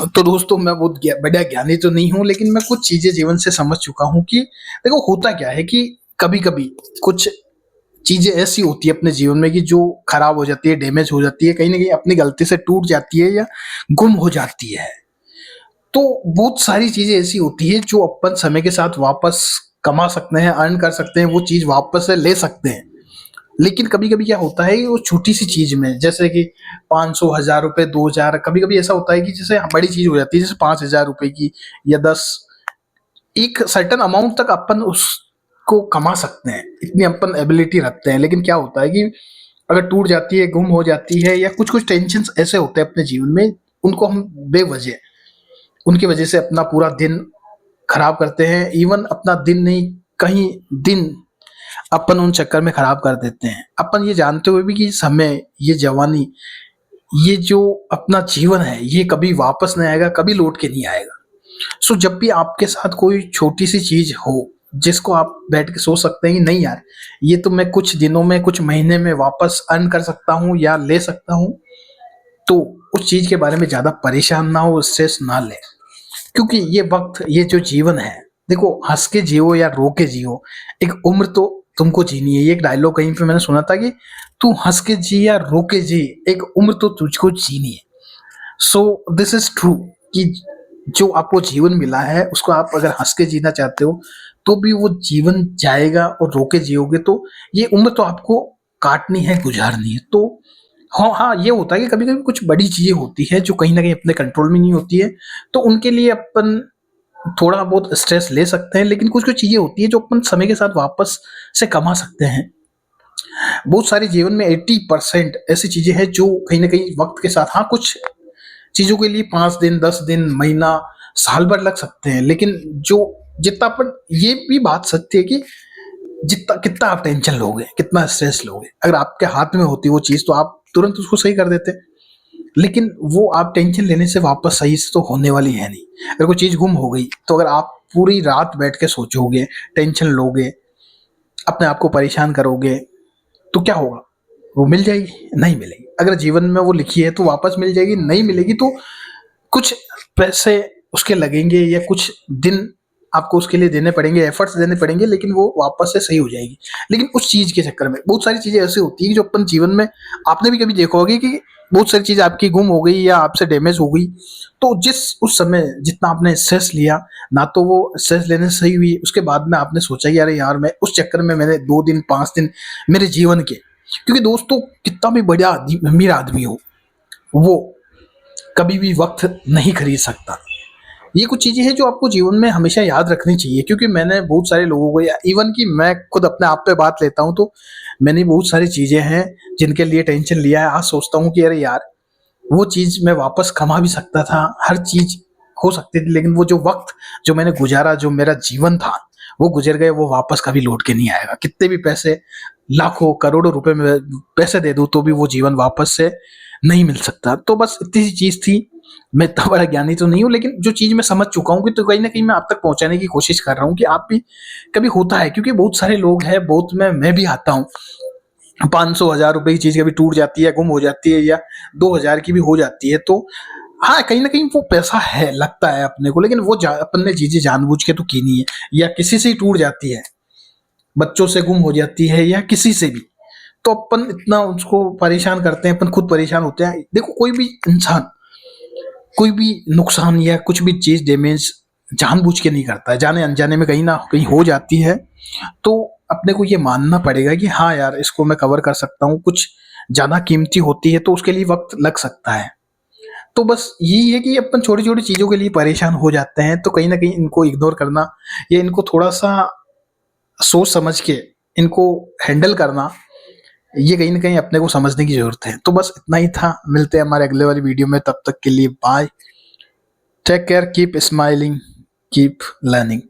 तो दोस्तों मैं बहुत बढ़िया ज्ञानी तो नहीं हूँ, लेकिन मैं कुछ चीजें जीवन से समझ चुका हूँ कि देखो होता क्या है कि कभी कभी कुछ चीजें ऐसी होती है अपने जीवन में कि जो खराब हो जाती है, डैमेज हो जाती है, कहीं ना कहीं अपनी गलती से टूट जाती है या गुम हो जाती है। तो बहुत सारी चीजें ऐसी होती है जो अपन समय के साथ वापस कमा सकते हैं, अर्न कर सकते हैं, वो चीज वापस से ले सकते हैं। लेकिन कभी कभी क्या होता है कि वो छोटी सी चीज में, जैसे कि 500, 1000 रुपए, 2000, कभी कभी ऐसा होता है कि जैसे बड़ी चीज हो जाती है, जैसे 5000 रुपए की या 10, एक सर्टन अमाउंट तक अपन उसको कमा सकते हैं, इतनी अपन एबिलिटी रखते हैं। लेकिन क्या होता है कि अगर टूट जाती है, गुम हो जाती है, या कुछ कुछ टेंशन ऐसे होते हैं अपने जीवन में, उनको हम बेवजह, उनकी वजह से अपना पूरा दिन खराब करते हैं। इवन अपना दिन नहीं, कहीं दिन अपन उन चक्कर में खराब कर देते हैं, अपन ये जानते हुए भी कि समय, ये जवानी, ये जो अपना जीवन है, ये कभी वापस नहीं आएगा, कभी लौट के नहीं आएगा। सो जब भी आपके साथ कोई छोटी सी चीज हो जिसको आप बैठ के सोच सकते हैं कि नहीं यार, ये तो मैं कुछ दिनों में, कुछ महीने में वापस अर्न कर सकता हूँ या ले सकता हूँ, तो उस चीज के बारे में ज्यादा परेशान ना हो, स्ट्रेस ना ले। क्योंकि ये वक्त, ये जो जीवन है, देखो हंस के जियो या रो के जियो, एक उम्र तो तुमको जीनी है। ये एक डायलॉग कहीं पे मैंने सुना था कि तू हंस के जी या रो के जी, एक उम्र तो तुझको जीनी है। सो दिस इज ट्रू कि जो आपको जीवन मिला है उसको आप अगर हंस के जीना चाहते हो तो भी वो जीवन जाएगा, और रो के जियोगे तो ये उम्र तो आपको काटनी है, गुजारनी है। तो हाँ हाँ, ये होता है कि कभी कभी कुछ बड़ी चीजें होती है जो कहीं ना कहीं अपने कंट्रोल में नहीं होती है, तो उनके लिए अपन थोड़ा बहुत स्ट्रेस ले सकते हैं। लेकिन कुछ कुछ चीजें होती है जो अपन समय के साथ वापस से कमा सकते हैं। बहुत सारे जीवन में 80% ऐसी चीजें हैं जो कहीं ना कहीं वक्त के साथ, हाँ कुछ चीजों के लिए 5 दिन, 10 दिन, महीना, साल भर लग सकते हैं, लेकिन जो जितना अपन, ये भी बात सत्य है कि जितना कितना आप टेंशन लोगे, कितना स्ट्रेस लोगे, अगर आपके हाथ में होती वो चीज तो आप तुरंत उसको सही कर देते। लेकिन वो आप टेंशन लेने से वापस सही से तो होने वाली है नहीं। अगर कोई चीज गुम हो गई तो अगर आप पूरी रात बैठ के सोचोगे, टेंशन लोगे, अपने आप को परेशान करोगे, तो क्या होगा? वो मिल जाएगी? नहीं मिलेगी। अगर जीवन में वो लिखी है तो वापस मिल जाएगी, नहीं मिलेगी तो कुछ पैसे उसके लगेंगे या कुछ दिन आपको उसके लिए देने पड़ेंगे, एफर्ट्स देने पड़ेंगे, लेकिन वो वापस से सही हो जाएगी। लेकिन उस चीज के चक्कर में बहुत सारी चीजें ऐसी होती है कि जो अपन जीवन में, आपने भी कभी देखा होगा कि बहुत सारी चीज आपकी गुम हो गई या आपसे डैमेज हो गई, तो जिस उस समय जितना आपने स्ट्रेस लिया, ना तो वो स्ट्रेस लेने से सही हुई, उसके बाद में आपने सोचा कि अरे यार, मैं उस चक्कर में मैंने 2 दिन, 5 दिन मेरे जीवन के, क्योंकि दोस्तों कितना भी बड़ा अमीर आदमी हो, वो कभी भी वक्त नहीं खरीद सकता। ये कुछ चीजें हैं जो आपको जीवन में हमेशा याद रखनी चाहिए। क्योंकि मैंने बहुत सारे लोगों को, या इवन कि मैं खुद अपने आप पे बात लेता हूँ, तो मैंने बहुत सारी चीजें हैं जिनके लिए टेंशन लिया है। आज सोचता हूँ कि अरे यार, वो चीज मैं वापस कमा भी सकता था, हर चीज हो सकती थी, लेकिन वो जो वक्त जो मैंने गुजारा, जो मेरा जीवन था, वो गुजर गए, वो वापस कभी लौट के नहीं आएगा। कितने भी पैसे, लाखों करोड़ों रुपए में पैसे दे दूं तो भी वो जीवन वापस से नहीं मिल सकता। तो बस इतनी सी चीज थी। मैं इतना बड़ा ज्ञानी तो नहीं हूँ, लेकिन जो चीज मैं समझ चुका हूँ कि, तो कहीं ना कहीं मैं आप तक पहुंचाने की कोशिश कर रहा हूँ कि आप भी कभी होता है, क्योंकि बहुत सारे लोग हैं, बहुत में मैं भी आता हूँ, 500, 1000 रुपए की चीज कभी टूट जाती है, गुम हो जाती है, या 2000 की भी हो जाती है, तो हाँ कहीं ना कहीं वो पैसा है, लगता है अपने को, लेकिन वो अपन ने चीजें जानबूझ के तो की नहीं है। या किसी से ही टूट जाती है, बच्चों से गुम हो जाती है, या किसी से भी, तो अपन इतना उसको परेशान करते हैं, अपन खुद परेशान होते हैं। देखो कोई भी इंसान कोई भी नुकसान या कुछ भी चीज डैमेज जानबूझ के नहीं करता है, जाने अनजाने में कहीं ना कहीं हो जाती है, तो अपने को ये मानना पड़ेगा कि हाँ यार, इसको मैं कवर कर सकता हूँ। कुछ ज्यादा कीमती होती है तो उसके लिए वक्त लग सकता है। तो बस यही है कि अपन छोटी छोटी चीजों के लिए परेशान हो जाते हैं, तो कहीं ना कहीं इनको इग्नोर करना, या इनको थोड़ा सा सोच समझ के इनको हैंडल करना, ये कहीं ना कहीं अपने को समझने की जरूरत है। तो बस इतना ही था, मिलते हैं हमारे अगले वाली वीडियो में, तब तक के लिए bye, take care, keep smiling, keep learning.